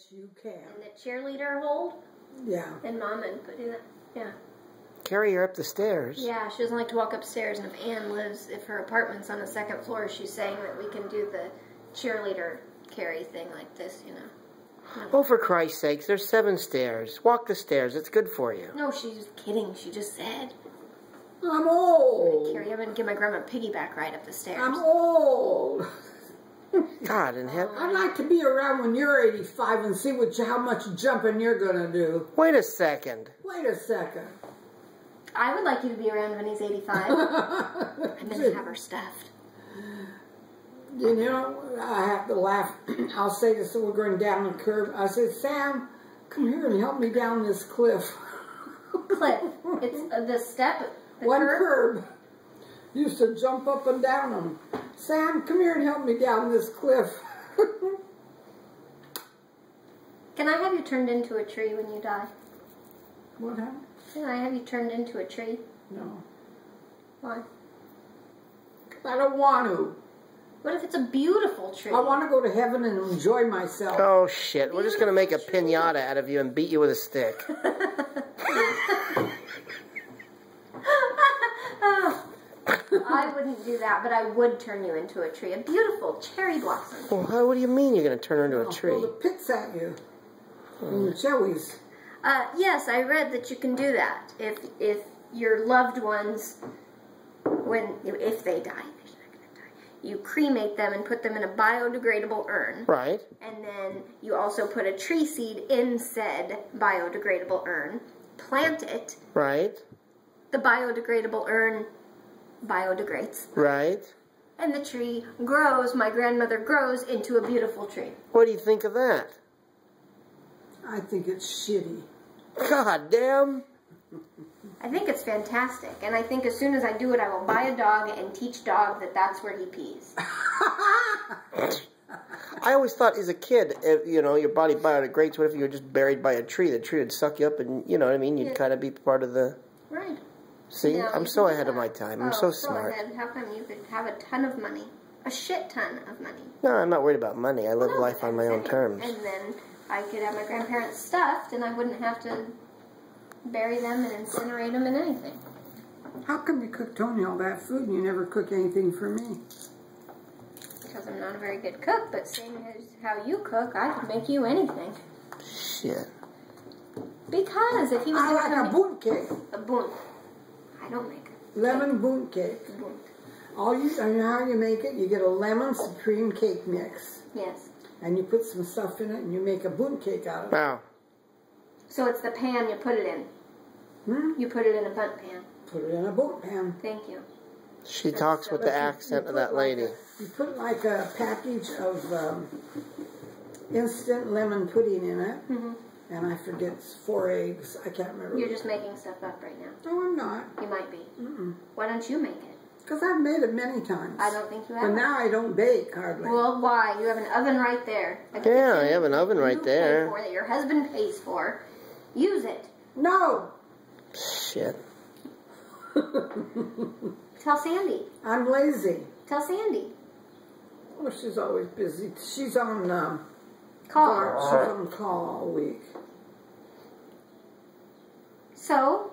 Yes, you can. And the cheerleader hold. Yeah. And Mama could do that. Yeah. Carry her up the stairs. Yeah, she doesn't like to walk upstairs, and if her apartment's on the second floor, she's saying that we can do the cheerleader carry thing like this, you know. Oh, for Christ's sakes, there's 7 stairs. Walk the stairs. It's good for you. No, she's kidding. She just said. I'm old. I'm going to give my grandma a piggyback ride up the stairs. I'm old. God in heaven. I'd like to be around when you're 85 and see how much jumping you're going to do. Wait a second. Wait a second. I would like you to be around when he's 85. I'm going to have her stuffed. You know, I have to laugh. I'll say this, we're going down the curve. I said, Sam, come here and help me down this cliff. Cliff. It's the step. One curb. Used to jump up and down them. Sam, come here and help me down this cliff. Can I have you turned into a tree when you die? What happened? Can I have you turned into a tree? No. Why? I don't want to. What if it's a beautiful tree? I want to go to heaven and enjoy myself. Oh, shit. We're just going to make a piñata out of you and beat you with a stick. I wouldn't do that, but I would turn you into a tree. A beautiful cherry blossom. Well, what do you mean you're going to turn her into a tree? I'll throw the pits at you. And the cherries. Yes, I read that you can do that. If your loved ones, if they die, you cremate them and put them in a biodegradable urn. Right. And then you also put a tree seed in said biodegradable urn. Plant it. Right. The biodegradable urn biodegrades. Right. And the tree grows, my grandmother grows into a beautiful tree. What do you think of that? I think it's shitty. God damn. I think it's fantastic. And I think as soon as I do it, I will buy a dog and teach dog that that's where he pees. I always thought as a kid, if, you know, your body biodegrades. What if you were just buried by a tree? The tree would suck you up and, you know what I mean? You'd kind of be part of the... Right. See? No, I'm so ahead of my time. I'm so smart. Ahead. How come you could have a ton of money? A shit ton of money. No, I'm not worried about money. I live life on my own terms. And then I could have my grandparents stuffed and I wouldn't have to bury them and incinerate them and anything. How come you cook Tony all that food and you never cook anything for me? Because I'm not a very good cook, but seeing as how you cook, I could make you anything. Shit. Because if he was I like a bunt cake. A bunt. I don't make it. Lemon bunt cake. Bunt. You know how you make it? You get a lemon supreme cake mix. Yes. And you put some stuff in it and you make a bunt cake out of it. Wow. So it's the pan you put it in. Hmm? You put it in a bunt pan. Put it in a bunt pan. Thank you. She talks with the accent of that lady. You put like a package of instant lemon pudding in it. Mm-hmm. And I forget, it's 4 eggs. I can't remember. You're just making stuff up right now. No, I'm not. You might be. Mm-mm. Why don't you make it? Because I've made it many times. I don't think you have. But now I don't bake hardly. Well, why? You have an oven right there. Yeah, I have an oven right there. For, that your husband pays for. Use it. No. Shit. Tell Sandy. I'm lazy. Tell Sandy. Oh, she's always busy. She's on Call. She's on call all week. So,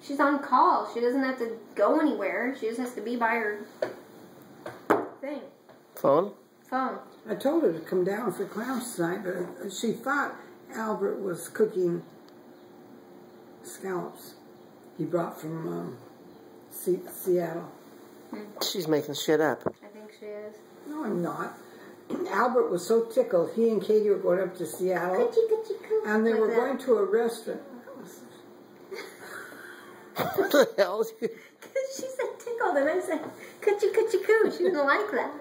she's on call. She doesn't have to go anywhere. She just has to be by her thing. Phone? Phone. I told her to come down for clams tonight, but she thought Albert was cooking scallops he brought from Seattle. She's making shit up. I think she is. No, I'm not. Albert was so tickled. He and Katie were going up to Seattle. Coochie, and they were going to a restaurant. What the hell? She said tickled, and I said coochie coo. She didn't like that.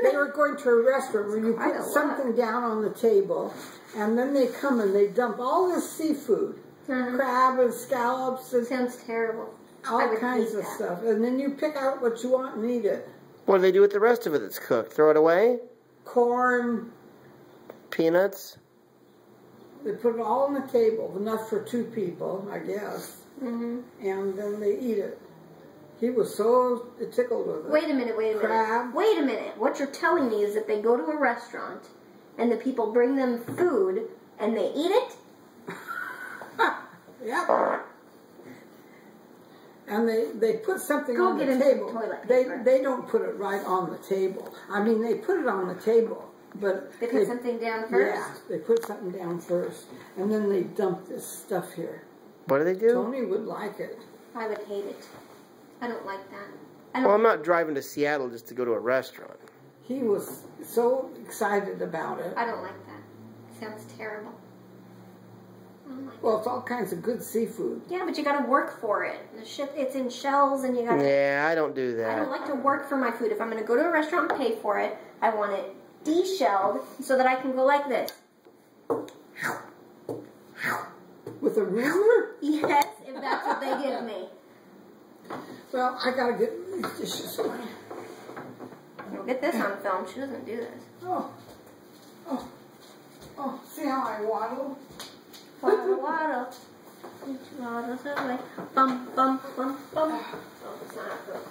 They were going to a restaurant where you put something down on the table, and then they come and they dump all this seafood. Crab and scallops. And sounds terrible. All kinds of stuff. And then you pick out what you want and eat it. What do they do with the rest of it that's cooked? Throw it away? Corn. Peanuts? They put it all on the table, enough for 2 people, I guess. Mm-hmm. And then they eat it. He was so tickled with it. Wait a minute. Crab. Wait a minute. What you're telling me is that they go to a restaurant and the people bring them food and they eat it. Yep. And they put something on the table. They don't put it right on the table. I mean, they put it on the table, but they put something down first. Yeah, they put something down first, and then they dump this stuff here. What do they do? Tony would like it. I would hate it. I don't like that. Well, I'm not driving to Seattle just to go to a restaurant. He was so excited about it. I don't like that. Sounds terrible. Well, it's all kinds of good seafood. Yeah, but you got to work for it. It's in shells, and you got to... Yeah, I don't do that. I don't like to work for my food. If I'm going to go to a restaurant and pay for it, I want it de-shelled so that I can go like this. With a ruler? Yes, if that's what they give me. Well, I got to get these dishes away. We'll get this on film. She doesn't do this. Oh, see how I waddle? Waddle, waddle. Waddle, so way. Bum, bum, bum, bum. Oh, it's not good.